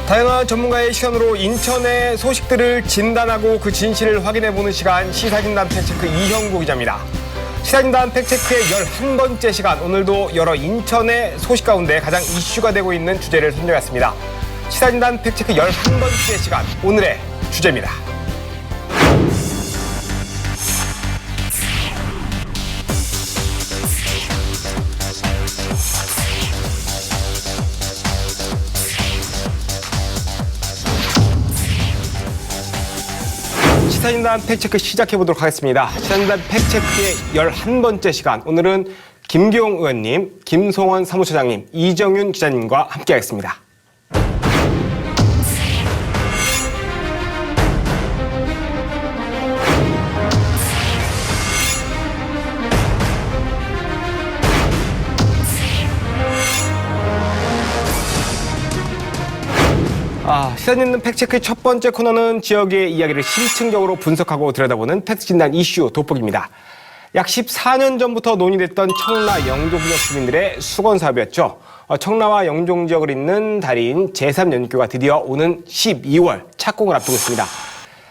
다양한 전문가의 시선으로 인천의 소식들을 진단하고 그 진실을 확인해보는 시간, 시사진단 팩트체크 이형구 기자입니다. 시사진단 팩트체크의 11번째 시간, 오늘도 여러 인천의 소식 가운데 가장 이슈가 되고 있는 주제를 선정했습니다. 시사진단 팩트체크 11번째 시간, 오늘의 주제입니다. 시사진단 팩트체크 시작해보도록 하겠습니다. 시사진단 팩트체크의 11번째 시간, 오늘은 김기용 의원님, 김송원 사무처장님, 이정윤 기자님과 함께하겠습니다. 시사진단 팩트체크의 첫 번째 코너는 지역의 이야기를 심층적으로 분석하고 들여다보는 팩트진단 이슈 돋보기입니다. 약 14년 전부터 논의됐던 청라 영종 지역 주민들의 수건 사업이었죠. 청라와 영종 지역을 잇는 다리인 제3연육교가 드디어 오는 12월 착공을 앞두고 있습니다.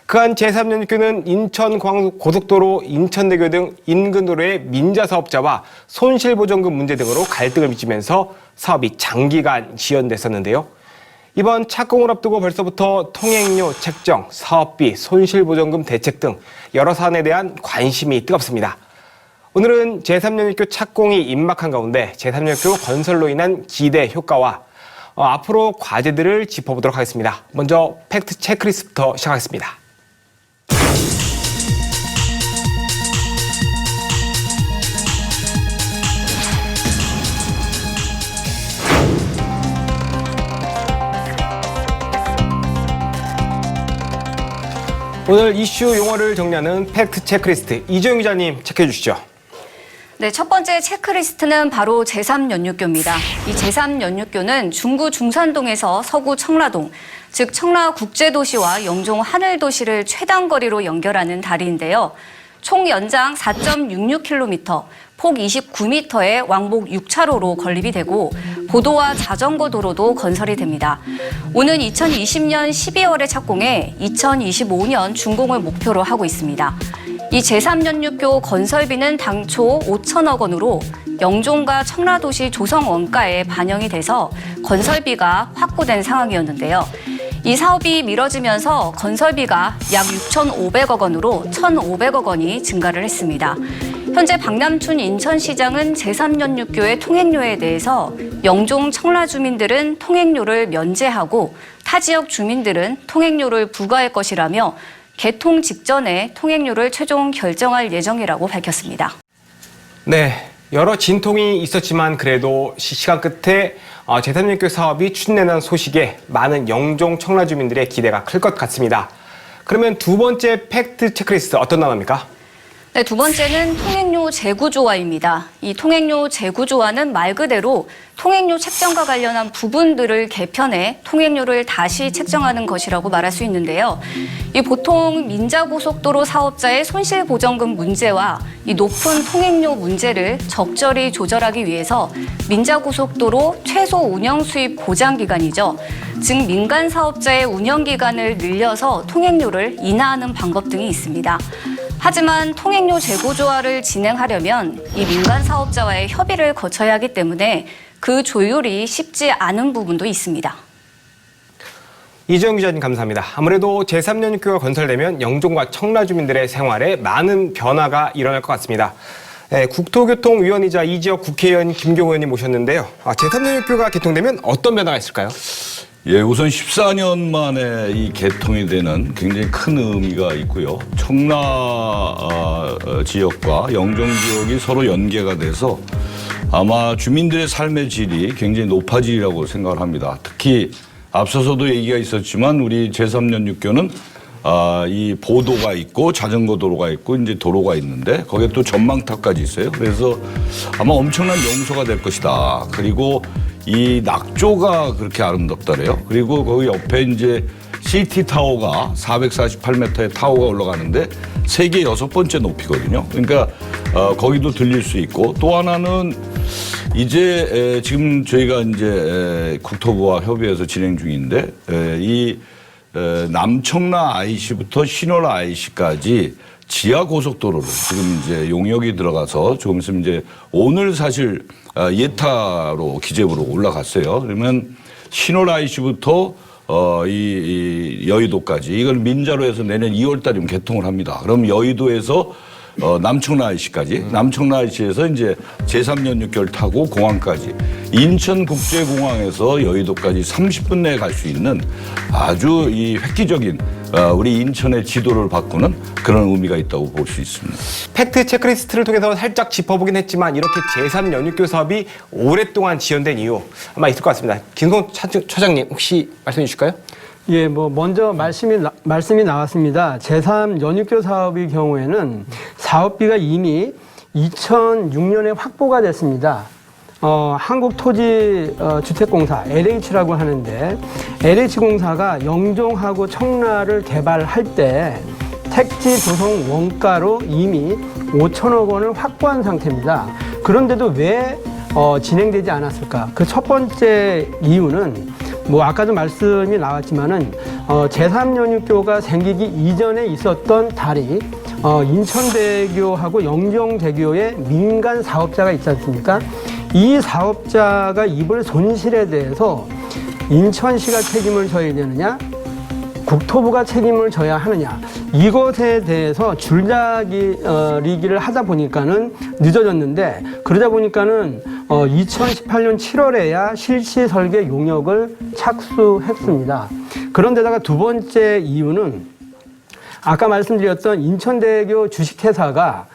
그한 제3연육교는 인천광고속도로, 인천대교 등 인근 도로의 민자 사업자와 손실보전금 문제 등으로 갈등을 빚으면서 사업이 장기간 지연됐었는데요. 이번 착공을 앞두고 벌써부터 통행료 책정, 사업비, 손실보전금 대책 등 여러 사안에 대한 관심이 뜨겁습니다. 오늘은 제3연육교 착공이 임박한 가운데 제3연육교 건설로 인한 기대 효과와 앞으로 과제들을 짚어보도록 하겠습니다. 먼저 팩트 체크리스트부터 시작하겠습니다. 오늘 이슈 용어를 정리하는 팩트 체크리스트, 이정윤 기자님 체크해 주시죠. 네, 첫 번째 체크리스트는 바로 제3연육교입니다. 이 제3연육교는 중구 중산동에서 서구 청라동, 즉 청라국제도시와 영종 하늘도시를 최단 거리로 연결하는 다리인데요. 총 연장 4.66km, 폭 29m의 왕복 6차로로 건립이 되고 보도와 자전거 도로도 건설이 됩니다. 오는 2020년 12월에 착공해 2025년 준공을 목표로 하고 있습니다. 이 제3연육교 건설비는 당초 5천억 원으로 영종과 청라도시 조성 원가에 반영이 돼서 건설비가 확보된 상황이었는데요. 이 사업이 미뤄지면서 건설비가 약 6,500억 원으로 1,500억 원이 증가를 했습니다. 현재 박남춘 인천시장은 제3연육교의 통행료에 대해서 영종 청라 주민들은 통행료를 면제하고 타 지역 주민들은 통행료를 부과할 것이라며 개통 직전에 통행료를 최종 결정할 예정이라고 밝혔습니다. 네, 여러 진통이 있었지만 그래도 시간 끝에 제3연육교 사업이 추진되는 소식에 많은 영종 청라 주민들의 기대가 클 것 같습니다. 그러면 두 번째 팩트 체크리스트 어떤 단어입니까? 네, 두 번째는 통행료 재구조화입니다. 이 통행료 재구조화는 말 그대로 통행료 책정과 관련한 부분들을 개편해 통행료를 다시 책정하는 것이라고 말할 수 있는데요. 이 보통 민자고속도로 사업자의 손실보전금 문제와 이 높은 통행료 문제를 적절히 조절하기 위해서 민자고속도로 최소 운영 수입 보장 기간이죠. 즉 민간 사업자의 운영 기간을 늘려서 통행료를 인하하는 방법 등이 있습니다. 하지만 통행료 재구조화를 진행하려면 이 민간 사업자와의 협의를 거쳐야 하기 때문에 그 조율이 쉽지 않은 부분도 있습니다. 이정윤 기자님 감사합니다. 아무래도 제3연육교가 건설되면 영종과 청라 주민들의 생활에 많은 변화가 일어날 것 같습니다. 네, 국토교통위원이자 이 지역 국회의원 김기용 의원님 모셨는데요. 제3연육교가 개통되면 어떤 변화가 있을까요? 예, 우선 14년 만에 이 개통이 되는 굉장히 큰 의미가 있고요. 청라 지역과 영종 지역이 서로 연계가 돼서 아마 주민들의 삶의 질이 굉장히 높아지리라고 생각을 합니다. 특히 앞서서도 얘기가 있었지만 우리 제3연육교는 이 보도가 있고 자전거 도로가 있고 이제 도로가 있는데 거기에 또 전망탑까지 있어요. 그래서 아마 엄청난 명소가 될 것이다. 그리고 이 낙조가 그렇게 아름답더래요. 그리고 거기 옆에 이제 CT 타워가 448m의 타워가 올라가는데 세계 6번째 높이거든요. 그러니까 거기도 들릴 수 있고 또 하나는 이제 지금 저희가 이제 국토부와 협의해서 진행 중인데 이 남청라 IC부터 신월 IC까지 지하 고속도로를 지금 이제 용역이 들어가서 조금 있으면 이제 오늘 사실 예타로 기재부로 올라갔어요. 그러면 신월 IC부터 이 여의도까지 이걸 민자로 해서 내년 2월 달이면 개통을 합니다. 그럼 여의도에서 남청라 IC까지, 남청라 IC에서 이제 제3연육교를 타고 공항까지, 인천국제공항에서 여의도까지 30분 내에 갈 수 있는 아주 이 획기적인 우리 인천의 지도를 바꾸는 그런 의미가 있다고 볼 수 있습니다. 팩트 체크리스트를 통해서 살짝 짚어보긴 했지만 이렇게 제3연육교 사업이 오랫동안 지연된 이유 아마 있을 것 같습니다. 김성 처장님 혹시 말씀해 주실까요? 예, 뭐 먼저 말씀이 나왔습니다. 제3연육교 사업의 경우에는 사업비가 이미 2006년에 확보가 됐습니다. 한국토지주택공사 LH라고 하는데 LH공사가 영종하고 청라를 개발할 때 택지 조성 원가로 이미 5천억 원을 확보한 상태입니다. 그런데도 왜 진행되지 않았을까? 그 첫 번째 이유는 뭐 아까도 말씀이 나왔지만은 제3연육교가 생기기 이전에 있었던 다리 인천대교하고 영종대교의 민간 사업자가 있지 않습니까? 이 사업자가 입을 손실에 대해서 인천시가 책임을 져야 되느냐, 국토부가 책임을 져야 하느냐, 이것에 대해서 줄다리기를 하다 보니까는 늦어졌는데, 그러다 보니까는 2018년 7월에야 실시 설계 용역을 착수했습니다. 그런데다가 두 번째 이유는 아까 말씀드렸던 인천대교 주식회사가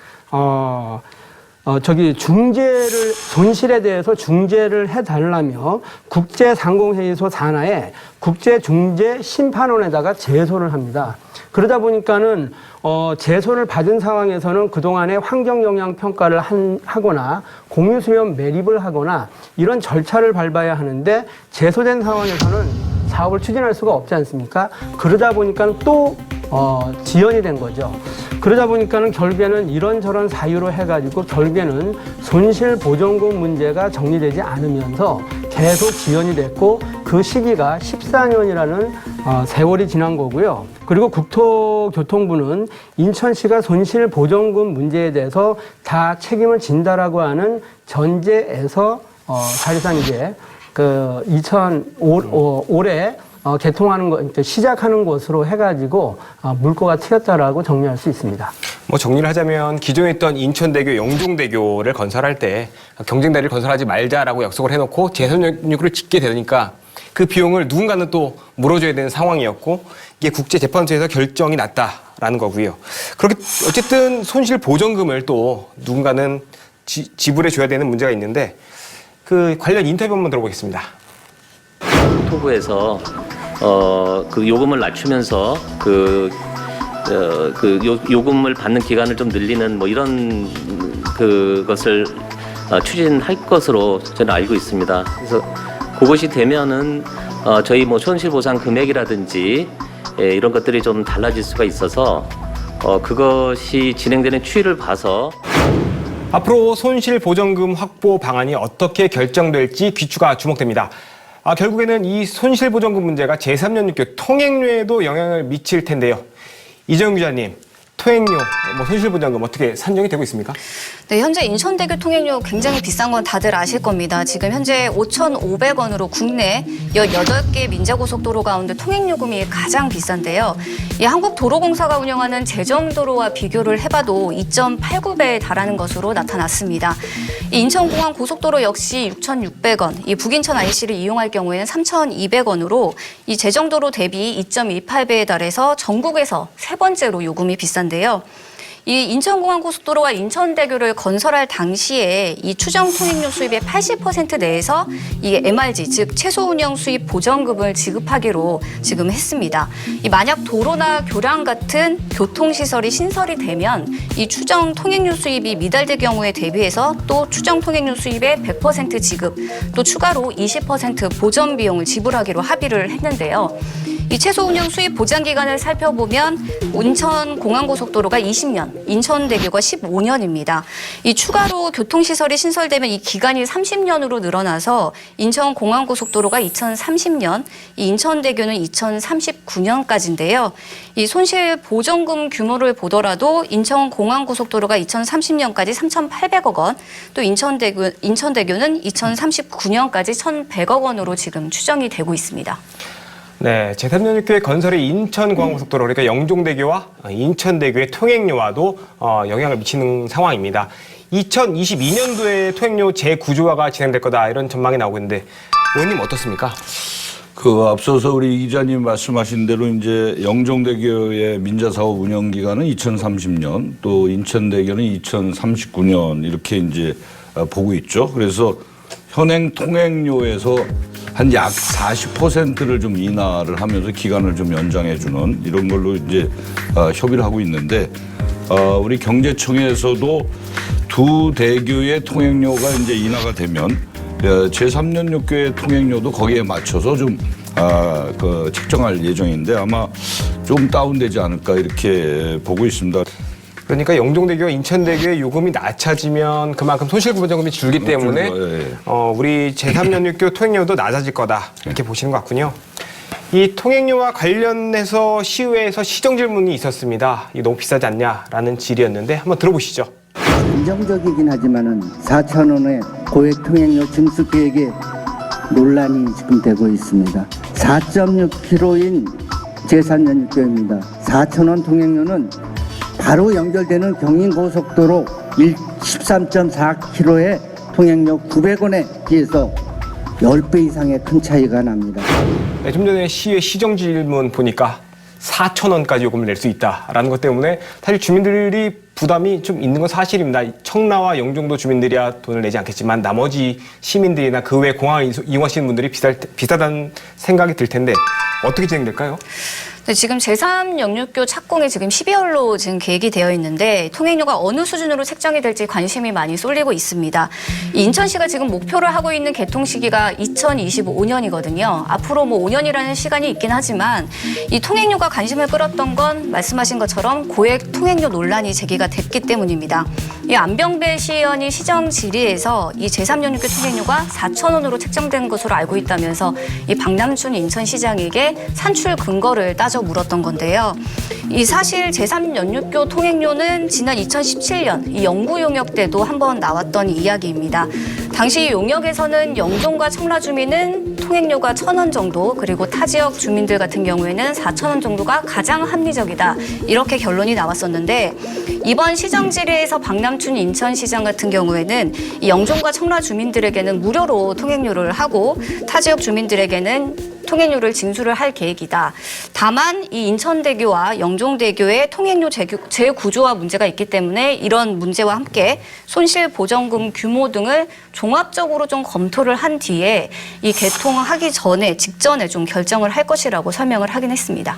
손실에 대해서 중재를 해달라며 국제상공회의소 산하에 국제중재심판원에다가 제소를 합니다. 그러다 보니까는 제소를 받은 상황에서는 그동안의 환경영향평가를 하거나 공유수면 매립을 하거나 이런 절차를 밟아야 하는데 제소된 상황에서는 사업을 추진할 수가 없지 않습니까? 그러다 보니까 또 지연이 된 거죠. 그러다 보니까는 결국에는 이런저런 사유로 해가지고 결국에는 손실보전금 문제가 정리되지 않으면서 계속 지연이 됐고 그 시기가 14년이라는 세월이 지난 거고요. 그리고 국토교통부는 인천시가 손실보전금 문제에 대해서 다 책임을 진다라고 하는 전제에서 사실상 이제 올해 개통하는 것, 시작하는 것으로 해가지고 물꼬가 튀었다라고 정리할 수 있습니다. 뭐 정리를 하자면 기존에 있던 인천대교, 영종대교를 건설할 때 경쟁다리를 건설하지 말자라고 약속을 해놓고 제3연육교를 짓게 되니까 그 비용을 누군가는 또 물어줘야 되는 상황이었고 이게 국제재판소에서 결정이 났다라는 거고요. 그렇게 어쨌든 손실보전금을 또 누군가는 지불해 줘야 되는 문제가 있는데 그 관련 인터뷰 한번 들어보겠습니다. 국토부에서 그 요금을 낮추면서 요금을 받는 기간을 좀 늘리는 뭐 이런 그것을 추진할 것으로 저는 알고 있습니다. 그래서 그것이 되면은 저희 뭐 손실보상 금액이라든지 이런 것들이 좀 달라질 수가 있어서 그것이 진행되는 추이를 봐서 앞으로 손실보전금 확보 방안이 어떻게 결정될지 귀추가 주목됩니다. 결국에는 이 손실보전금 문제가 제3연육교 통행료에도 영향을 미칠 텐데요. 이정윤 기자님, 통행료, 손실보전금 어떻게 산정이 되고 있습니까? 네, 현재 인천대교 통행료 굉장히 비싼 건 다들 아실 겁니다. 지금 현재 5,500원으로 국내 18개 민자고속도로 가운데 통행요금이 가장 비싼데요. 이 한국도로공사가 운영하는 제정도로와 비교를 해봐도 2.89배에 달하는 것으로 나타났습니다. 이 인천공항 고속도로 역시 6,600원, 이 북인천 IC를 이용할 경우에는 3,200원으로 이 제정도로 대비 2.28배에 달해서 전국에서 세 번째로 요금이 비싼데요. 이 인천공항 고속도로와 인천대교를 건설할 당시에 이 추정 통행료 수입의 80% 내에서 이 MRG, 즉 최소 운영 수입 보전금을 지급하기로 지금 했습니다. 이 만약 도로나 교량 같은 교통시설이 신설이 되면 이 추정 통행료 수입이 미달될 경우에 대비해서 또 추정 통행료 수입의 100% 지급, 또 추가로 20% 보전 비용을 지불하기로 합의를 했는데요. 이 최소 운영 수입 보장 기간을 살펴보면 인천공항고속도로가 20년, 인천대교가 15년입니다. 이 추가로 교통시설이 신설되면 이 기간이 30년으로 늘어나서 인천공항고속도로가 2030년, 이 인천대교는 2039년까지인데요. 이 손실 보전금 규모를 보더라도 인천공항고속도로가 2030년까지 3,800억 원, 또 인천대교는 2039년까지 1,100억 원으로 지금 추정이 되고 있습니다. 네, 제3연육교의 건설이 인천공항고속도로, 그러니까 영종대교와 인천대교의 통행료와도 영향을 미치는 상황입니다. 2022년도에 통행료 재구조화가 진행될 거다, 이런 전망이 나오고 있는데 의원님 어떻습니까? 앞서서 우리 이 기자님 말씀하신 대로 이제 영종대교의 민자사업 운영 기간은 2030년, 또 인천대교는 2039년 이렇게 이제 보고 있죠. 그래서 현행 통행료에서 한 약 40%를 좀 인하를 하면서 기간을 좀 연장해주는 이런 걸로 이제 협의를 하고 있는데, 우리 경제청에서도 두 대교의 통행료가 이제 인하가 되면 제3연육교의 통행료도 거기에 맞춰서 좀 책정할 예정인데 아마 좀 다운되지 않을까 이렇게 보고 있습니다. 그러니까 영종대교와 인천대교의 요금이 낮아지면 그만큼 손실보전금이 줄기 때문에 우리 제3연육교 통행료도 낮아질 거다, 이렇게 보시는 것 같군요. 이 통행료와 관련해서 시의회에서 시정 질문이 있었습니다. 이게 너무 비싸지 않냐라는 질의였는데 한번 들어보시죠. 긍정적이긴 하지만은 4,000원의 고액 통행료 징수 계획에 논란이 지금 되고 있습니다. 4.6km인 제3연육교입니다. 4,000원 통행료는 바로 연결되는 경인고속도로 13.4km의 통행료 900원에 비해서 10배 이상의 큰 차이가 납니다. 네, 좀 전에 시의 시정 질문 보니까 4,000원까지 요금을 낼 수 있다라는 것 때문에 사실 주민들이 부담이 좀 있는 건 사실입니다. 청라와 영종도 주민들이야 돈을 내지 않겠지만 나머지 시민들이나 그 외 공항을 이용하시는 분들이 비싸다는 생각이 들 텐데 어떻게 진행될까요? 네, 지금 제3연육교 착공이 지금 12월로 지금 계획이 되어 있는데 통행료가 어느 수준으로 책정이 될지 관심이 많이 쏠리고 있습니다. 인천시가 지금 목표를 하고 있는 개통 시기가 2025년이거든요. 앞으로 5년이라는 시간이 있긴 하지만 이 통행료가 관심을 끌었던 건 말씀하신 것처럼 고액 통행료 논란이 제기가 됐기 때문입니다. 이 안병배 시의원이 시정 질의에서 이 제3연육교 통행료가 4,000원으로 책정된 것으로 알고 있다면서 이 박남춘 인천시장에게 산출 근거를 따져 물었던 건데요. 이 사실 제3연육교 통행료는 지난 2017년 이 영구 용역 때도 한번 나왔던 이야기입니다. 당시 용역에서는 영종과 청라 주민은 통행료가 1,000원 정도, 그리고 타 지역 주민들 같은 경우에는 4,000원 정도가 가장 합리적이다, 이렇게 결론이 나왔었는데 이번 시정 질의에서 박남춘 인천시장 같은 경우에는 이 영종과 청라 주민들에게는 무료로 통행료를 하고 타 지역 주민들에게는 통행료를 징수를 할 계획이다. 다만 이 인천대교와 영종대교의 통행료 재구조화 문제가 있기 때문에 이런 문제와 함께 손실보전금 규모 등을 종합적으로 좀 검토를 한 뒤에 이 개통하기 직전에 좀 결정을 할 것이라고 설명을 하긴 했습니다.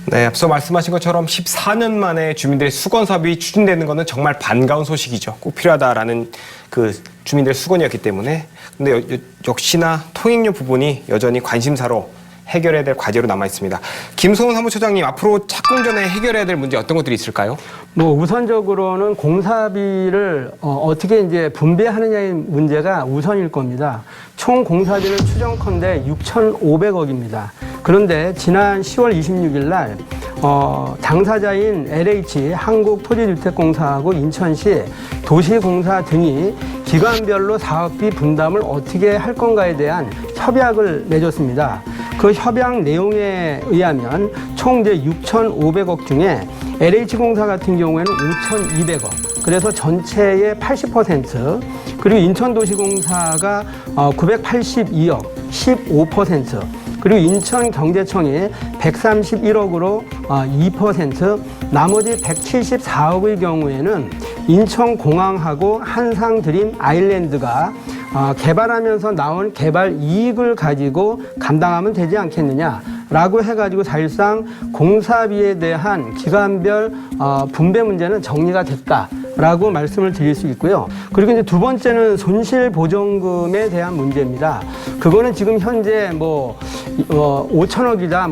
네, 앞서 말씀하신 것처럼 14년 만에 주민들의 수건 사업이 추진되는 것은 정말 반가운 소식이죠. 꼭 필요하다라는 그 주민들의 수건이었기 때문에. 근데 역시나 통행료 부분이 여전히 관심사로 해결해야 될 과제로 남아 있습니다. 김성훈 사무처장님, 앞으로 착공 전에 해결해야 될 문제 어떤 것들이 있을까요? 우선적으로는 공사비를 어떻게 이제 분배하느냐의 문제가 우선일 겁니다. 총 공사비를 추정컨대 6,500억입니다. 그런데 지난 10월 26일 날 당사자인 LH 한국토지주택공사하고 인천시 도시공사 등이 기관별로 사업비 분담을 어떻게 할 건가에 대한 협약을 맺었습니다. 그 협약 내용에 의하면 총 이제 6,500억 중에 LH공사 같은 경우에는 5,200억, 그래서 전체의 80%, 그리고 인천도시공사가 982억, 15%, 그리고 인천경제청이 131억으로 2%, 나머지 174억의 경우에는 인천공항하고 한상드림 아일랜드가 개발하면서 나온 개발 이익을 가지고 감당하면 되지 않겠느냐라고 해가지고 사실상 공사비에 대한 기관별 분배 문제는 정리가 됐다, 라고 말씀을 드릴 수 있고요. 그리고 이제 두 번째는 손실보전금에 대한 문제입니다. 그거는 지금 현재 5천억이다,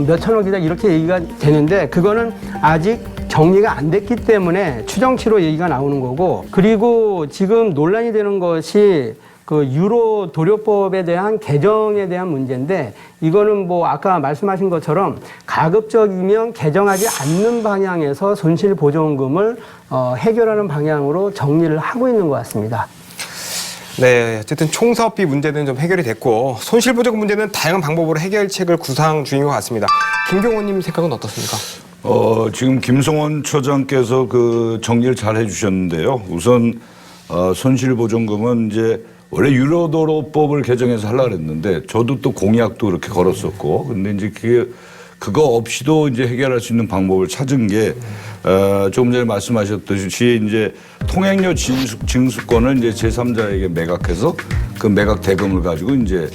몇천억이다 이렇게 얘기가 되는데 그거는 아직 정리가 안 됐기 때문에 추정치로 얘기가 나오는 거고, 그리고 지금 논란이 되는 것이 그 유로 도료법에 대한 개정에 대한 문제인데, 이거는 아까 말씀하신 것처럼 가급적이면 개정하지 않는 방향에서 손실보전금을 해결하는 방향으로 정리를 하고 있는 것 같습니다. 네, 어쨌든 총사업비 문제는 좀 해결이 됐고 손실보전금 문제는 다양한 방법으로 해결책을 구상 중인 것 같습니다. 김경호님 생각은 어떻습니까? 지금 김성원 처장께서 그 정리를 잘 해주셨는데요. 우선 손실보전금은 이제 원래 유로도로법을 개정해서 하려고 했는데 저도 또 공약도 그렇게 걸었었고, 근데 이제 그거 없이도 이제 해결할 수 있는 방법을 찾은 게 조금 전에 말씀하셨듯이 이제 통행료 징수권을 이제 제3자에게 매각해서 그 매각 대금을 가지고 이제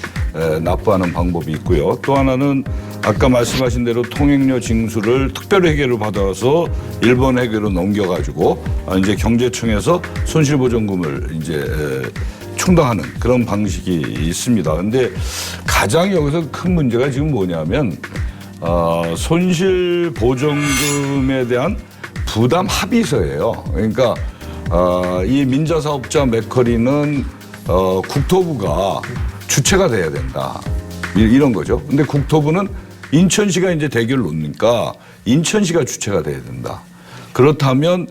납부하는 방법이 있고요. 또 하나는 아까 말씀하신 대로 통행료 징수를 특별 회계로 받아서 일본 회계로 넘겨가지고 이제 경제청에서 손실보전금을 이제 충당하는 그런 방식이 있습니다. 근데 가장 여기서 큰 문제가 지금 뭐냐면 손실보전금에 대한 부담 합의서예요. 그러니까 이 민자사업자 맥커리는 국토부가 주체가 돼야 된다, 이런 거죠. 근데 국토부는 인천시가 이제 대결을 놓으니까 인천시가 주체가 돼야 된다. 그렇다면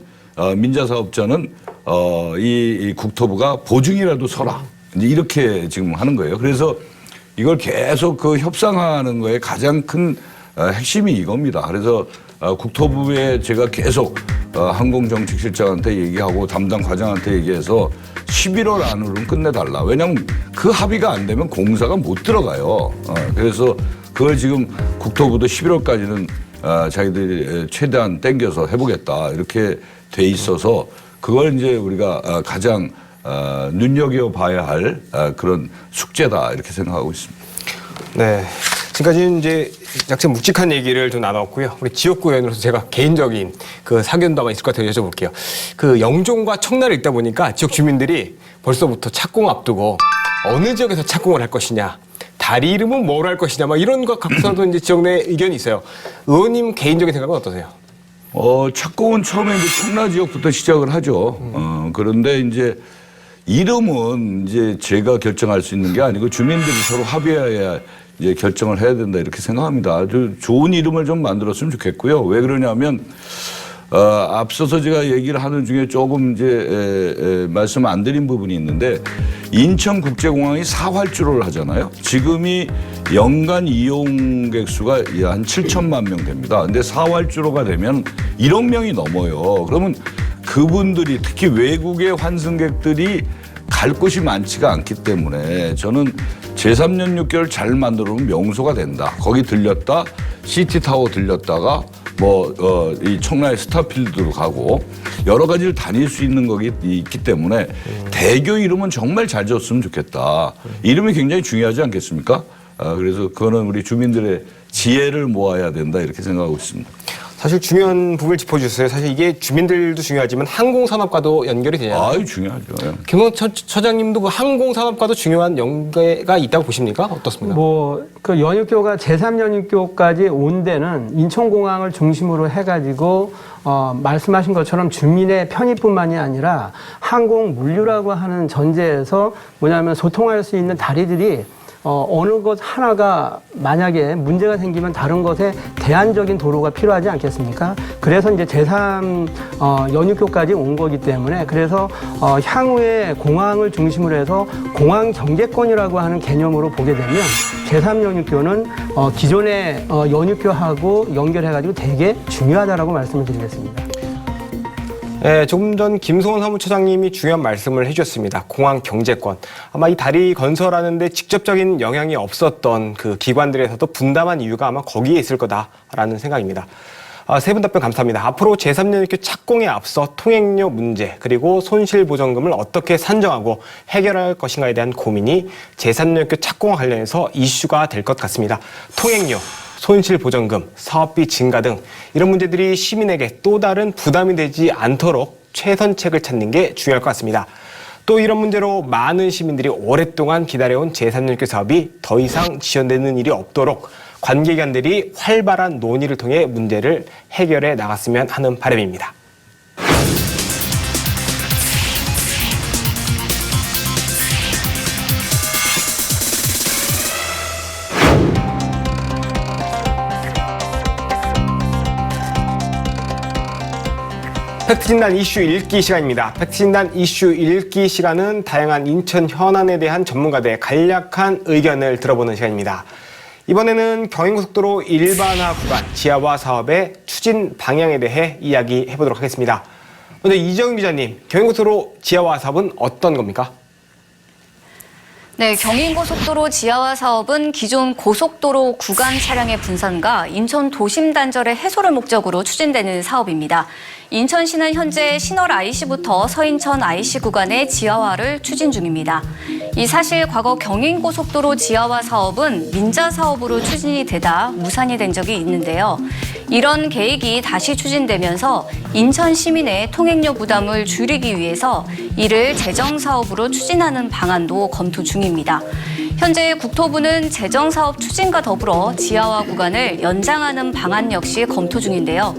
민자사업자는 이 국토부가 보증이라도 서라, 이제 이렇게 지금 하는 거예요. 그래서 이걸 계속 그 협상하는 거에 가장 큰 핵심이 이겁니다. 그래서 국토부에 제가 계속 항공정책실장한테 얘기하고 담당 과장한테 얘기해서 11월 안으로는 끝내달라. 왜냐하면 그 합의가 안 되면 공사가 못 들어가요. 그래서 그걸 지금 국토부도 11월까지는 자기들이 최대한 땡겨서 해보겠다, 이렇게 돼 있어서 그걸 이제 우리가 가장 눈여겨봐야 할 그런 숙제다, 이렇게 생각하고 있습니다. 네, 지금까지 이제 약간 묵직한 얘기를 좀 나눴고요. 우리 지역구 의원으로서 제가 개인적인 그 사견도가 있을 것 같아서 여쭤볼게요. 그 영종과 청라를 읽다 보니까 지역 주민들이 벌써부터 착공 앞두고 어느 지역에서 착공을 할 것이냐, 다리 이름은 뭐로 할 것이냐, 막 이런 것 갖고서도 이제 지역 내 의견이 있어요. 의원님 개인적인 생각은 어떠세요? 착공은 처음에 이제 청라 지역부터 시작을 하죠. 그런데 이제 이름은 이제 제가 결정할 수 있는 게 아니고 주민들이 서로 합의해야 이제 결정을 해야 된다, 이렇게 생각합니다. 아주 좋은 이름을 좀 만들었으면 좋겠고요. 왜 그러냐면 앞서서 제가 얘기를 하는 중에 조금 이제 말씀 안 드린 부분이 있는데, 인천국제공항이 4활주로를 하잖아요. 지금이 연간 이용객 수가 한 7천만 명 됩니다. 근데 4활주로가 되면 1억 명이 넘어요. 그러면 그분들이, 특히 외국의 환승객들이 갈 곳이 많지가 않기 때문에 저는 제3연육교를 잘 만들어놓으면 명소가 된다. 거기 들렸다, 시티타워 들렸다가 이 청라의 스타필드로 가고 여러 가지를 다닐 수 있는 거기 있기 때문에 대교 이름은 정말 잘 지었으면 좋겠다. 이름이 굉장히 중요하지 않겠습니까? 그래서 그거는 우리 주민들의 지혜를 모아야 된다, 이렇게 생각하고 있습니다. 사실 중요한 부분을 짚어주셨어요. 사실 이게 주민들도 중요하지만 항공산업과도 연결이 되잖아요. 아유, 중요하죠. 김성원 처장님도 그 항공산업과도 중요한 연계가 있다고 보십니까? 어떻습니까? 그 연육교가 제3연육교까지 온 데는 인천공항을 중심으로 해가지고 말씀하신 것처럼 주민의 편의뿐만이 아니라 항공 물류라고 하는 전제에서 뭐냐면 소통할 수 있는 다리들이 어느 것 하나가 만약에 문제가 생기면 다른 것에 대안적인 도로가 필요하지 않겠습니까? 그래서 이제 제3 연육교까지 온 거기 때문에, 그래서 향후에 공항을 중심으로 해서 공항 경제권이라고 하는 개념으로 보게 되면 제3 연육교는 기존의 연육교하고 연결해가지고 되게 중요하다라고 말씀을 드리겠습니다. 네, 조금 전 김성원 사무처장님이 중요한 말씀을 해주셨습니다. 공항 경제권. 아마 이 다리 건설하는데 직접적인 영향이 없었던 그 기관들에서도 분담한 이유가 아마 거기에 있을 거다라는 생각입니다. 세 분 답변 감사합니다. 앞으로 제3연육교 착공에 앞서 통행료 문제, 그리고 손실보전금을 어떻게 산정하고 해결할 것인가에 대한 고민이 제3연육교 착공과 관련해서 이슈가 될 것 같습니다. 통행료, 손실보전금, 사업비 증가 등 이런 문제들이 시민에게 또 다른 부담이 되지 않도록 최선책을 찾는 게 중요할 것 같습니다. 또 이런 문제로 많은 시민들이 오랫동안 기다려온 제3연계 사업이 더 이상 지연되는 일이 없도록 관계기관들이 활발한 논의를 통해 문제를 해결해 나갔으면 하는 바람입니다. 팩트진단 이슈 읽기 시간입니다. 팩트진단 이슈 읽기 시간은 다양한 인천 현안에 대한 전문가들의 간략한 의견을 들어보는 시간입니다. 이번에는 경인고속도로 일반화 구간 지하화 사업의 추진 방향에 대해 이야기해보도록 하겠습니다. 먼저 이정윤 기자님, 경인고속도로 지하화 사업은 어떤 겁니까? 네, 경인고속도로 지하화 사업은 기존 고속도로 구간 차량의 분산과 인천 도심 단절의 해소를 목적으로 추진되는 사업입니다. 인천시는 현재 신월 IC부터 서인천 IC 구간의 지하화를 추진 중입니다. 이 사실 과거 경인고속도로 지하화 사업은 민자 사업으로 추진이 되다 무산이 된 적이 있는데요. 이런 계획이 다시 추진되면서 인천 시민의 통행료 부담을 줄이기 위해서 이를 재정사업으로 추진하는 방안도 검토 중입니다. 현재 국토부는 재정사업 추진과 더불어 지하화 구간을 연장하는 방안 역시 검토 중인데요.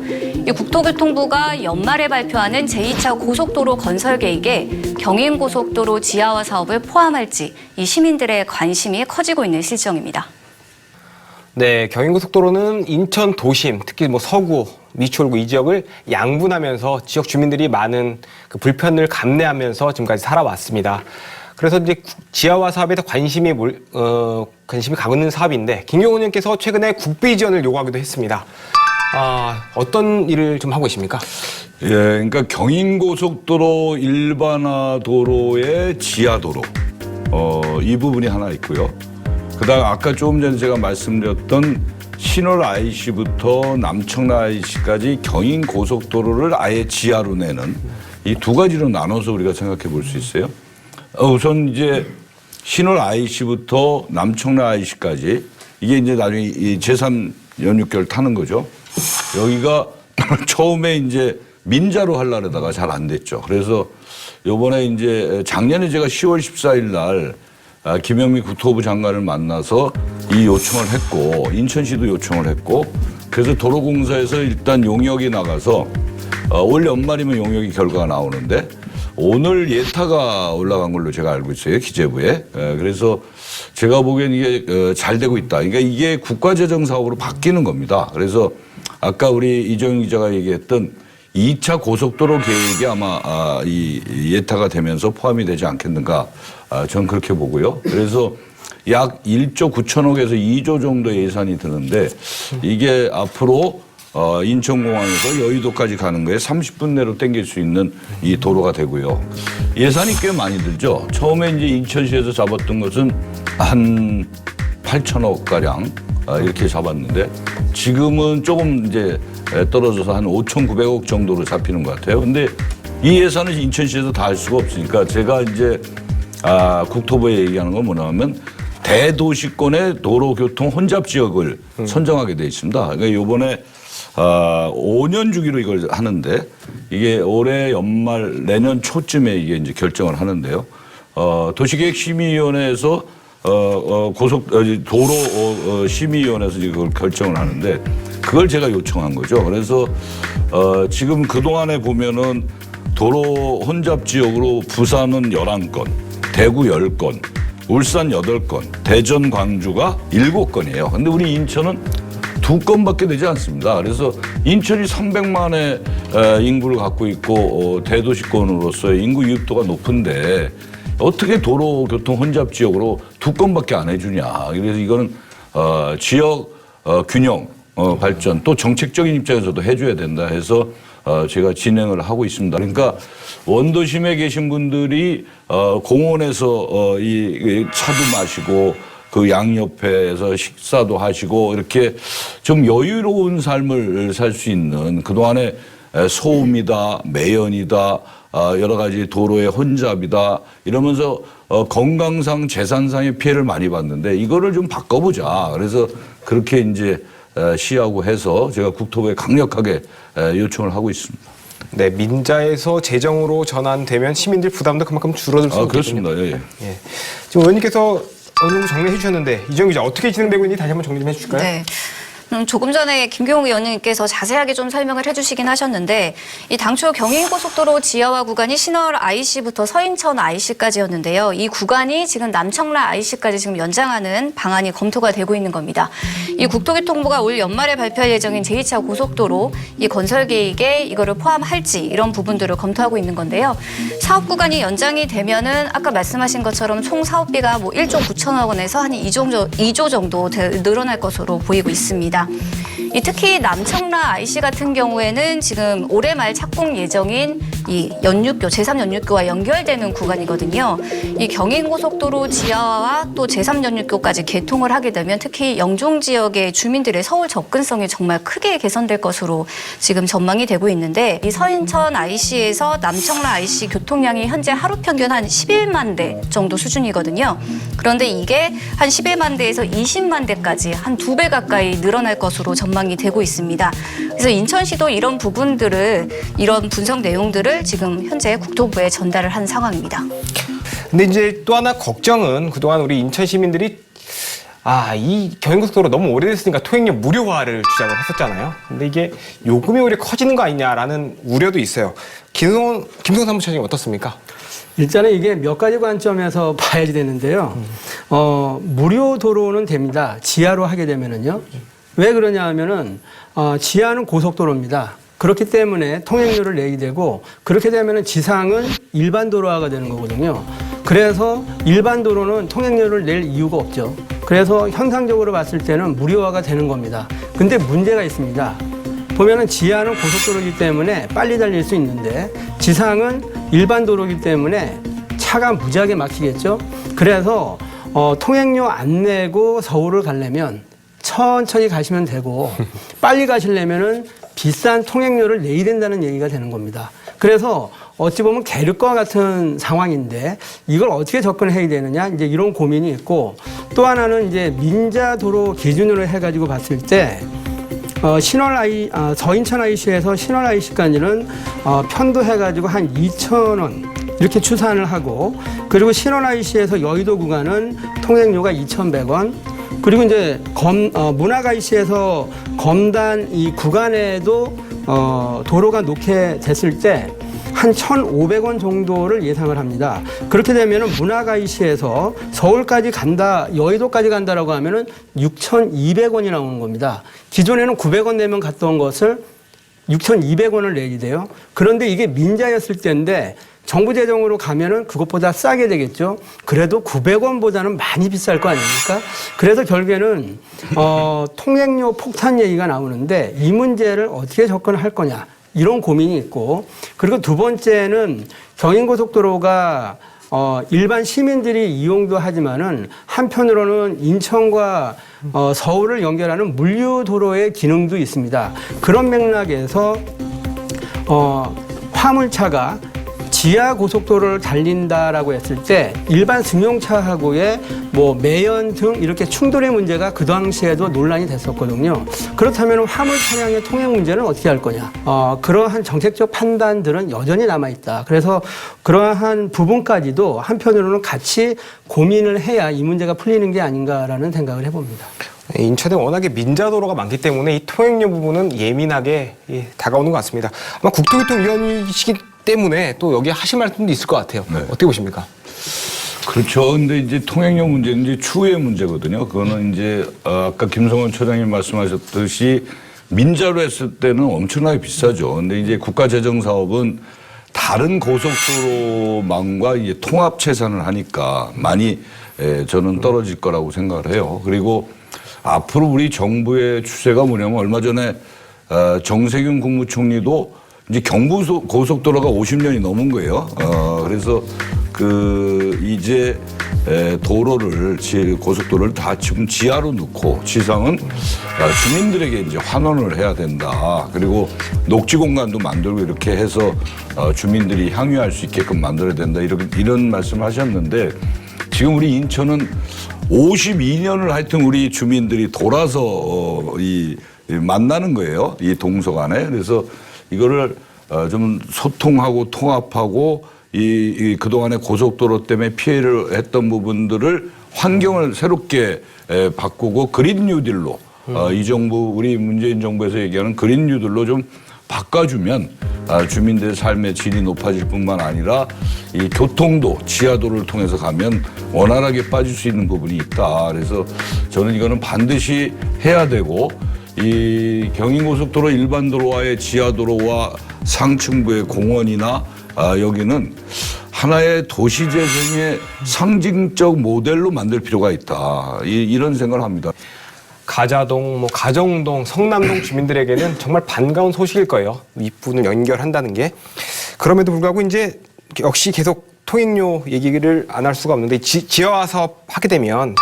이 국토교통부가 연말에 발표하는 제2차 고속도로 건설 계획에 경인고속도로 지하화 사업을 포함할지 이 시민들의 관심이 커지고 있는 실정입니다. 네, 경인고속도로는 인천 도심, 특히 서구, 미추홀구 이 지역을 양분하면서 지역 주민들이 많은 불편을 감내하면서 지금까지 살아왔습니다. 그래서 이제 지하화 사업에 더 관심이 가고 있는 사업인데 김경훈 의원께서 최근에 국비 지원을 요구하기도 했습니다. 어떤 일을 좀 하고 계십니까? 예, 그러니까 경인고속도로 일반화 도로의 지하도로 이 부분이 하나 있고요. 그다음 아까 조금 전에 제가 말씀드렸던 신월 IC부터 남청라 IC까지 경인고속도로를 아예 지하로 내는 이 두 가지로 나눠서 우리가 생각해 볼 수 있어요. 우선 이제 신월 IC부터 남청라 IC까지 이게 이제 나중에 이 제3 연육교를 타는 거죠. 여기가 처음에 이제 민자로 하려다가 잘 안 됐죠. 그래서 요번에 이제 작년에 제가 10월 14일 날 김영미 국토부 장관을 만나서 이 요청을 했고 인천시도 요청을 했고 그래서 도로공사에서 일단 용역이 나가서 올 연말이면 용역이 결과가 나오는데 오늘 예타가 올라간 걸로 제가 알고 있어요. 기재부에. 그래서 제가 보기엔 이게 잘 되고 있다. 그러니까 이게 국가재정 사업으로 바뀌는 겁니다. 그래서 아까 우리 이정윤 기자가 얘기했던 2차 고속도로 계획이 아마 이 예타가 되면서 포함이 되지 않겠는가. 저는 그렇게 보고요. 그래서 약 1조 9천억에서 2조 정도 예산이 드는데 이게 앞으로 인천공항에서 여의도까지 가는 거에 30분 내로 땡길 수 있는 이 도로가 되고요. 예산이 꽤 많이 들죠. 처음에 이제 인천시에서 잡았던 것은 한 8천억 가량 이렇게 잡았는데 지금은 조금 이제 떨어져서 한 5,900억 정도로 잡히는 것 같아요. 근데 이 예산을 인천시에서 다 할 수가 없으니까 제가 이제 국토부에 얘기하는 건 뭐냐면 대도시권의 도로교통 혼잡 지역을 선정하게 돼 있습니다. 그러니까 이번에 5년 주기로 이걸 하는데 이게 올해 연말 내년 초쯤에 이게 이제 결정을 하는데요. 도시계획심의위원회에서 도로 심의위원회에서 이걸 결정을 하는데 그걸 제가 요청한 거죠. 그래서 지금 그동안에 보면은 도로 혼잡 지역으로 부산은 11건, 대구 10건, 울산 8건, 대전 광주가 7건이에요. 근데 우리 인천은 2건밖에 되지 않습니다. 그래서 인천이 300만의 인구를 갖고 있고 대도시권으로서의 인구 유입도가 높은데 어떻게 도로교통 혼잡 지역으로 2건밖에 안 해주냐. 그래서 이거는 지역 균형 발전 또 정책적인 입장에서도 해줘야 된다 해서 제가 진행을 하고 있습니다. 그러니까 원도심에 계신 분들이 공원에서 이 차도 마시고 그 양옆에서 식사도 하시고 이렇게 좀 여유로운 삶을 살 수 있는 그동안에 소음이다, 매연이다, 여러 가지 도로의 혼잡이다 이러면서 건강상 재산상의 피해를 많이 봤는데 이거를 좀 바꿔보자. 그래서 그렇게 이제 시하고 해서 제가 국토부에 강력하게 요청을 하고 있습니다. 네, 민자에서 재정으로 전환되면 시민들 부담도 그만큼 줄어들 수 있거든요. 그렇습니다. 예. 예. 지금 의원님께서 어느 정도 정리해 주셨는데 이정 기자 어떻게 진행되고 있는지 다시 한번 정리 좀 해주실까요? 네. 조금 전에 김경욱 의원님께서 자세하게 좀 설명을 해주시긴 하셨는데 이 당초 경인고속도로 지하화 구간이 신월 IC부터 서인천 IC까지였는데요. 이 구간이 지금 남청라 IC까지 지금 연장하는 방안이 검토가 되고 있는 겁니다. 이 국토교통부가 올 연말에 발표할 예정인 제2차 고속도로 이 건설 계획에 이거를 포함할지 이런 부분들을 검토하고 있는 건데요. 사업 구간이 연장이 되면은 아까 말씀하신 것처럼 총 사업비가 뭐 1조 9천억 원에서 한 2조 정도 늘어날 것으로 보이고 있습니다. 특히 남청라 IC 같은 경우에는 지금 올해 말 착공 예정인 이 연육교, 제3연육교와 연결되는 구간이거든요. 이 경인고속도로 지하화와 또 제3연육교까지 개통을 하게 되면 특히 영종 지역의 주민들의 서울 접근성이 정말 크게 개선될 것으로 지금 전망이 되고 있는데 이 서인천 IC에서 남청라 IC 교통량이 현재 하루 평균 한 11만 대 정도 수준이거든요. 그런데 이게 한 11만 대에서 20만 대까지 한 2배 가까이 늘어날 것으로 전망이 되고 있습니다. 그래서 인천시도 이런 부분들을 이런 분석 내용들을 지금 현재 국토부에 전달을 한 상황입니다. 근데 이제 또 하나 걱정은 그동안 우리 인천 시민들이 이 경인고속도로 너무 오래됐으니까 통행료 무료화를 주장을 했었잖아요. 근데 이게 요금이 오히려 커지는 거 아니냐라는 우려도 있어요. 김성원 사무처장님 어떻습니까? 일단은 이게 몇 가지 관점에서 봐야 되는데요. 무료 도로는 됩니다. 지하로 하게 되면은요. 왜 그러냐 하면은 지하는 고속도로입니다. 그렇기 때문에 통행료를 내게 되고 그렇게 되면은 지상은 일반 도로화가 되는 거거든요. 그래서 일반 도로는 통행료를 낼 이유가 없죠. 그래서 현상적으로 봤을 때는 무료화가 되는 겁니다. 근데 문제가 있습니다. 보면은 지하는 고속도로이기 때문에 빨리 달릴 수 있는데 지상은 일반 도로이기 때문에 차가 무지하게 막히겠죠. 그래서 통행료 안 내고 서울을 가려면 천천히 가시면 되고 빨리 가시려면은 비싼 통행료를 내야 된다는 얘기가 되는 겁니다. 그래서 어찌 보면 계륵과 같은 상황인데 이걸 어떻게 접근해야 되느냐 이제 이런 고민이 있고 또 하나는 이제 민자도로 기준으로 해가지고 봤을 때 서인천 IC에서 신월 IC까지는 편도해가지고 한 2,000원 이렇게 추산을 하고 그리고 신월 IC에서 여의도 구간은 통행료가 2,100원 그리고 이제 문학 IC에서 검단 이 구간에도 도로가 놓게 됐을 때 한 1,500원 정도를 예상을 합니다. 그렇게 되면은 문학 IC에서 서울까지 간다, 여의도까지 간다라고 하면은 6,200원이 나오는 겁니다. 기존에는 900원 내면 갔던 것을 6,200원을 내게 돼요. 그런데 이게 민자였을 때인데 정부 재정으로 가면은 그것보다 싸게 되겠죠. 그래도 900원보다는 많이 비쌀 거 아닙니까? 그래서 결국에는 통행료 폭탄 얘기가 나오는데 이 문제를 어떻게 접근할 거냐 이런 고민이 있고 그리고 두 번째는 경인고속도로가 일반 시민들이 이용도 하지만은 한편으로는 인천과 서울을 연결하는 물류도로의 기능도 있습니다. 그런 맥락에서 화물차가 지하 고속도로를 달린다라고 했을 때 일반 승용차하고의 뭐 매연 등 이렇게 충돌의 문제가 그 당시에도 논란이 됐었거든요. 그렇다면 화물 차량의 통행 문제는 어떻게 할 거냐? 그러한 정책적 판단들은 여전히 남아 있다. 그래서 그러한 부분까지도 한편으로는 같이 고민을 해야 이 문제가 풀리는 게 아닌가라는 생각을 해봅니다. 인천에 워낙에 민자도로가 많기 때문에 이 통행료 부분은 예민하게 다가오는 것 같습니다. 아마 국토교통위원이시기 때문에 또 여기 하실 말씀도 있을 것 같아요. 네. 어떻게 보십니까? 그렇죠. 근데 이제 통행료 문제는 이제 추후의 문제거든요. 그거는 이제 아까 김성원 처장님 말씀하셨듯이 민자로 했을 때는 엄청나게 비싸죠. 근데 이제 국가재정 사업은 다른 고속도로망과 이제 통합 채산을 하니까 많이 저는 떨어질 거라고 생각을 해요. 그리고 앞으로 우리 정부의 추세가 뭐냐면 얼마 전에 정세균 국무총리도 이제 경부 고속도로가 50년이 넘은 거예요. 그래서 이제 도로를 고속도로를 다 지금 지하로 넣고 지상은 주민들에게 이제 환원을 해야 된다. 그리고 녹지 공간도 만들고 이렇게 해서 주민들이 향유할 수 있게끔 만들어야 된다. 이런 말씀하셨는데 지금 우리 인천은 52년을 하여튼 우리 주민들이 돌아서 만나는 거예요. 이 동서간에. 그래서 이거를 좀 소통하고 통합하고 그동안의 고속도로 때문에 피해를 했던 부분들을 환경을 새롭게 바꾸고 그린 뉴딜로 이 정부 우리 문재인 정부에서 얘기하는 그린 뉴딜로 좀 바꿔주면 주민들의 삶의 질이 높아질 뿐만 아니라 이 교통도 지하도로를 통해서 가면 원활하게 빠질 수 있는 부분이 있다. 그래서 저는 이거는 반드시 해야 되고 이 경인고속도로 일반도로와의 지하도로와 상층부의 공원이나 여기는 하나의 도시재생의 상징적 모델로 만들 필요가 있다. 이런 생각을 합니다. 가자동, 뭐 가정동, 성남동 주민들에게는 정말 반가운 소식일 거예요. 윗부분을 연결한다는 게. 그럼에도 불구하고 이제 역시 계속 통행료 얘기를 안 할 수가 없는데 지하 사업 하게 되면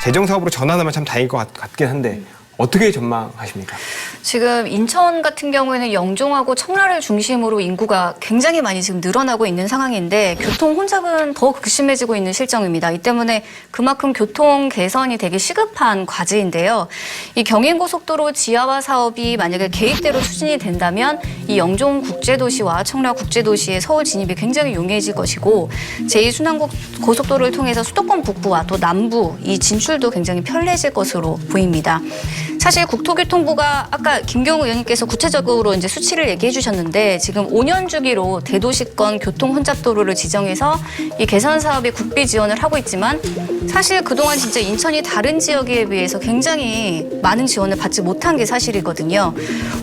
재정 사업으로 전환하면 참 다행일 것 같긴 한데 어떻게 전망하십니까? 지금 인천 같은 경우에는 영종하고 청라를 중심으로 인구가 굉장히 많이 지금 늘어나고 있는 상황인데 교통 혼잡은 더 극심해지고 있는 실정입니다. 이 때문에 그만큼 교통 개선이 되게 시급한 과제인데요. 이 경인고속도로 지하화 사업이 만약에 계획대로 추진이 된다면 이 영종국제도시와 청라국제도시의 서울 진입이 굉장히 용이해질 것이고 제2순환고속도로를 통해서 수도권 북부와 또 남부 이 진출도 굉장히 편리해질 것으로 보입니다. 사실 국토교통부가 아까 김경우 의원님께서 구체적으로 이제 수치를 얘기해 주셨는데 지금 5년 주기로 대도시권 교통 혼잡도로를 지정해서 이 개선 사업에 국비 지원을 하고 있지만 사실 그동안 진짜 인천이 다른 지역에 비해서 굉장히 많은 지원을 받지 못한 게 사실이거든요.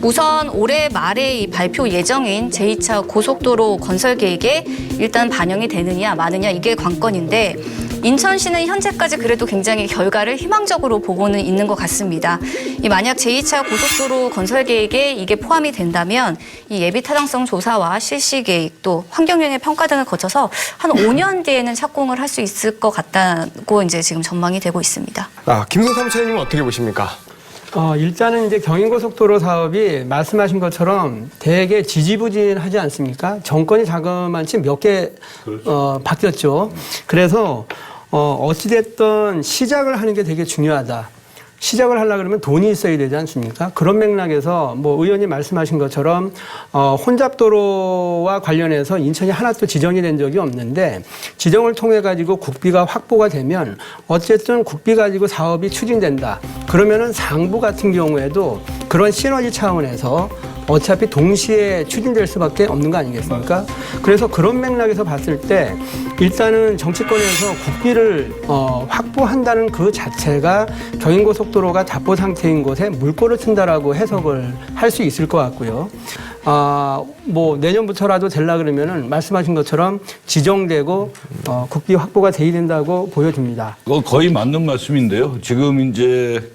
우선 올해 말에 이 발표 예정인 제2차 고속도로 건설 계획에 일단 반영이 되느냐 마느냐 이게 관건인데 인천시는 현재까지 그래도 굉장히 결과를 희망적으로 보고는 있는 것 같습니다. 이 만약 제2차 고속도로 건설 계획에 이게 포함이 된다면 이 예비 타당성 조사와 실시 계획 또 환경영향 평가 등을 거쳐서 한 5년 뒤에는 착공을 할 수 있을 것 같다고 이제 지금 전망이 되고 있습니다. 김성 사무처장님은 어떻게 보십니까? 일단은 이제 경인고속도로 사업이 말씀하신 것처럼 되게 지지부진하지 않습니까? 정권이 자그만치 몇 개 바뀌었죠. 그래서 어찌됐든 시작을 하는 게 되게 중요하다. 시작을 하려고 그러면 돈이 있어야 되지 않습니까? 그런 맥락에서 뭐 의원님 말씀하신 것처럼 혼잡도로와 관련해서 인천이 하나도 지정이 된 적이 없는데 지정을 통해 가지고 국비가 확보가 되면 어쨌든 국비 가지고 사업이 추진된다. 그러면은 상부 같은 경우에도 그런 시너지 차원에서 어차피 동시에 추진될 수밖에 없는 거 아니겠습니까? 그래서 그런 맥락에서 봤을 때 일단은 정치권에서 국비를 확보한다는 그 자체가 경인고속도로가 답보 상태인 곳에 물꼬를 튼다라고 해석을 할 수 있을 것 같고요. 뭐 내년부터라도 되려 그러면은 말씀하신 것처럼 지정되고 국비 확보가 돼야 된다고 보여집니다. 거의 맞는 말씀인데요. 지금 이제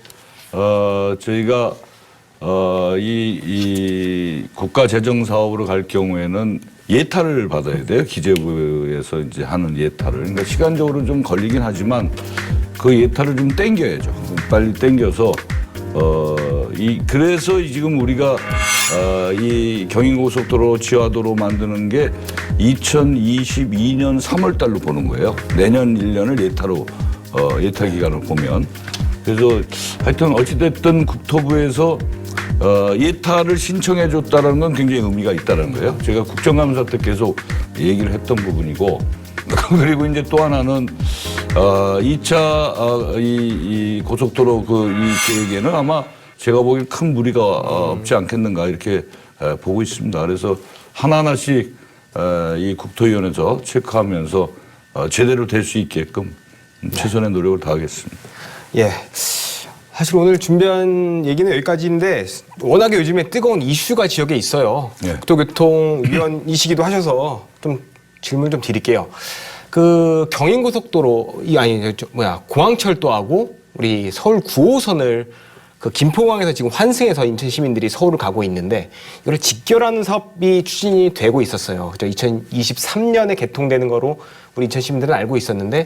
저희가 이 국가 재정 사업으로 갈 경우에는 예타를 받아야 돼요. 기재부에서 이제 하는 예타를. 그러니까 시간적으로 좀 걸리긴 하지만 그 예타를 좀 땡겨야죠. 빨리 땡겨서 그래서 지금 우리가 이 경인고속도로 지하도로 만드는 게 2022년 3월 달로 보는 거예요. 내년 1년을 예타로 예타 기간을 보면. 그래서 하여튼 어찌됐든 국토부에서 예타를 신청해 줬다는 건 굉장히 의미가 있다는 거예요. 제가 국정감사 때 계속 얘기를 했던 부분이고 그리고 이제 또 하나는 2차 이 고속도로 이 계획에는 아마 제가 보기엔 큰 무리가 없지 않겠는가 이렇게 보고 있습니다. 그래서 하나하나씩 이 국토위원회에서 체크하면서 제대로 될 수 있게끔 최선의 노력을 다하겠습니다. 예. 사실 오늘 준비한 얘기는 여기까지인데 워낙에 요즘에 뜨거운 이슈가 지역에 있어요. 네. 국토교통위원이시기도 하셔서 좀 질문 좀 드릴게요. 그 경인고속도로 공항철도하고 우리 서울 9호선을 그 김포공항에서 지금 환승해서 인천 시민들이 서울을 가고 있는데 이걸 직결하는 사업이 추진이 되고 있었어요. 2023년에 개통되는 거로 우리 인천 시민들은 알고 있었는데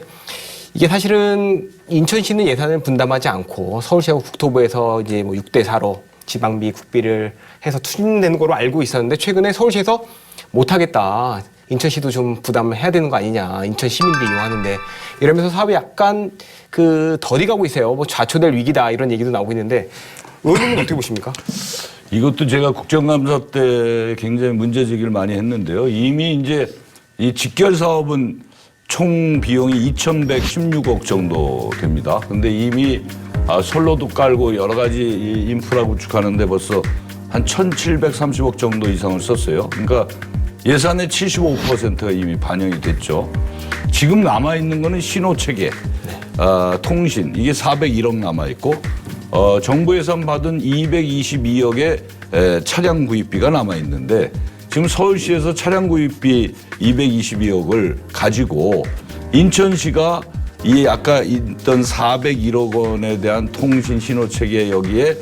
이게 사실은 인천시는 예산을 분담하지 않고 서울시하고 국토부에서 이제 뭐 6대4로 지방비 국비를 해서 추진되는 거로 알고 있었는데 최근에 서울시에서 못하겠다. 인천시도 좀 부담을 해야 되는 거 아니냐. 인천 시민들이 이용하는데 이러면서 사업이 약간 덜 가고 있어요. 뭐 좌초될 위기다 이런 얘기도 나오고 있는데 의원님은 어떻게 보십니까? 이것도 제가 국정감사 때 굉장히 문제 제기를 많이 했는데요. 이미 이제 이 직결 사업은 총 비용이 2,116억 정도 됩니다. 근데 이미 선로도 깔고 여러 가지 이 인프라 구축하는데 벌써 한 1,730억 정도 이상을 썼어요. 그러니까 예산의 75%가 이미 반영이 됐죠. 지금 남아있는 거는 신호체계, 통신, 이게 401억 남아있고, 정부 예산 받은 222억의 차량 구입비가 남아있는데, 지금 서울시에서 차량 구입비 222억을 가지고 인천시가 이 아까 있던 401억 원에 대한 통신 신호체계 여기에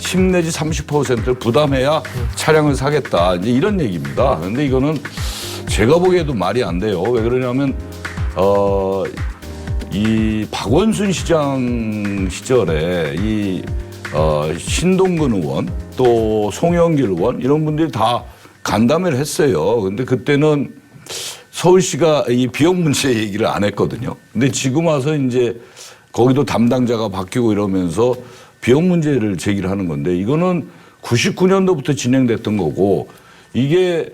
10 내지 30%를 부담해야 차량을 사겠다. 이제 이런 얘기입니다. 그런데 이거는 제가 보기에도 말이 안 돼요. 왜 그러냐면 이 박원순 시장 시절에 이 신동근 의원 또 송영길 의원 이런 분들이 다 간담회를 했어요. 근데 그때는 서울시가 이 비용 문제 얘기를 안 했거든요. 근데 지금 와서 이제 거기도 담당자가 바뀌고 이러면서 비용 문제를 제기를 하는 건데 이거는 99년도부터 진행됐던 거고 이게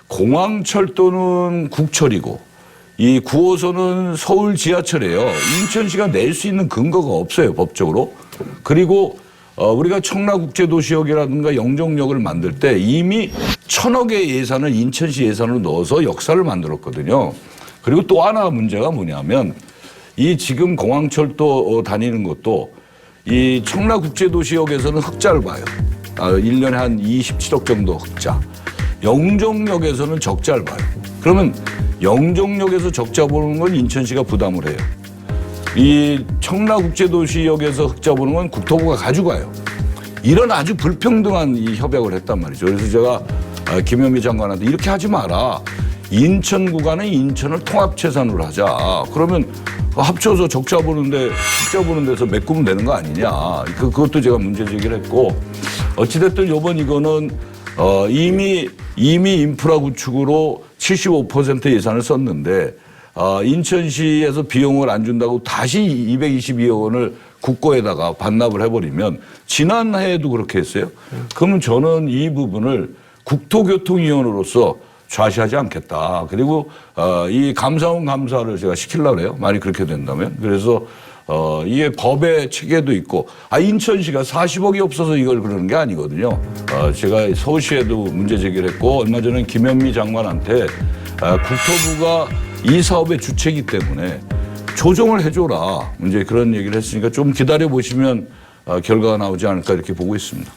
공항철도는 국철이고 이 9호선은 서울 지하철이에요. 인천시가 낼 수 있는 근거가 없어요, 법적으로. 그리고 우리가 청라국제도시역이라든가 영종역을 만들 때 이미 1,000억의 예산을 인천시 예산으로 넣어서 역사를 만들었거든요. 그리고 또 하나 문제가 뭐냐면 이 지금 공항철도 다니는 것도 이 청라국제도시역에서는 흑자를 봐요. 1년에 한 27억 정도 흑자. 영종역에서는 적자를 봐요. 그러면 영종역에서 적자 보는 건 인천시가 부담을 해요. 이 청라국제도시역에서 흑자 보는 건 국토부가 가져가요. 이런 아주 불평등한 이 협약을 했단 말이죠. 그래서 제가 김현미 장관한테 이렇게 하지 마라. 인천 구간은 인천을 통합재산으로 하자. 그러면 합쳐서 적자 보는데 흑자 보는 데서 메꾸면 되는 거 아니냐. 그것도 제가 문제 제기를 했고 어찌됐든 이번 이거는 이미 인프라 구축으로 75% 예산을 썼는데 인천시에서 비용을 안 준다고 다시 222억 원을 국고에다가 반납을 해버리면 지난해에도 그렇게 했어요. 그러면 저는 이 부분을 국토교통위원으로서 좌시하지 않겠다. 그리고 이 감사원 감사를 제가 시키려고 해요. 만약 그렇게 된다면. 그래서 이게 법의 체계도 있고 인천시가 40억이 없어서 이걸 그러는 게 아니거든요. 제가 서울시에도 문제 제기를 했고 얼마 전에 김현미 장관한테 국토부가 이 사업의 주체이기 때문에 조정을 해줘라. 이제 그런 얘기를 했으니까 좀 기다려 보시면 결과가 나오지 않을까 이렇게 보고 있습니다.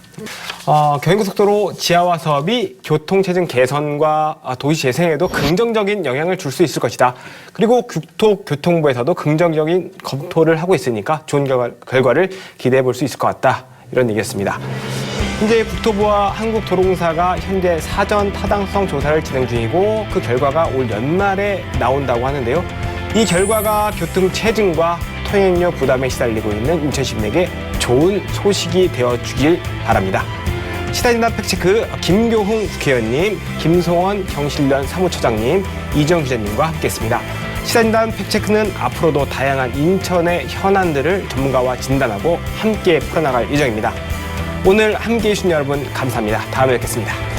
경인고속도로 지하화 사업이 교통체증 개선과 도시 재생에도 긍정적인 영향을 줄 수 있을 것이다. 그리고 국토교통부에서도 긍정적인 검토를 하고 있으니까 좋은 결과를 기대해 볼 수 있을 것 같다. 이런 얘기였습니다. 현재 국토부와 한국도로공사가 현재 사전 타당성 조사를 진행 중이고 그 결과가 올 연말에 나온다고 하는데요. 이 결과가 교통체증과 통행료 부담에 시달리고 있는 인천 시민에게 좋은 소식이 되어주길 바랍니다. 시사진단 팩트체크 김교훈 국회의원님, 김송원 경실련 사무처장님, 이정 기자님과 함께했습니다. 시사진단 팩트체크는 앞으로도 다양한 인천의 현안들을 전문가와 진단하고 함께 풀어나갈 예정입니다. 오늘 함께해 주신 여러분 감사합니다. 다음에 뵙겠습니다.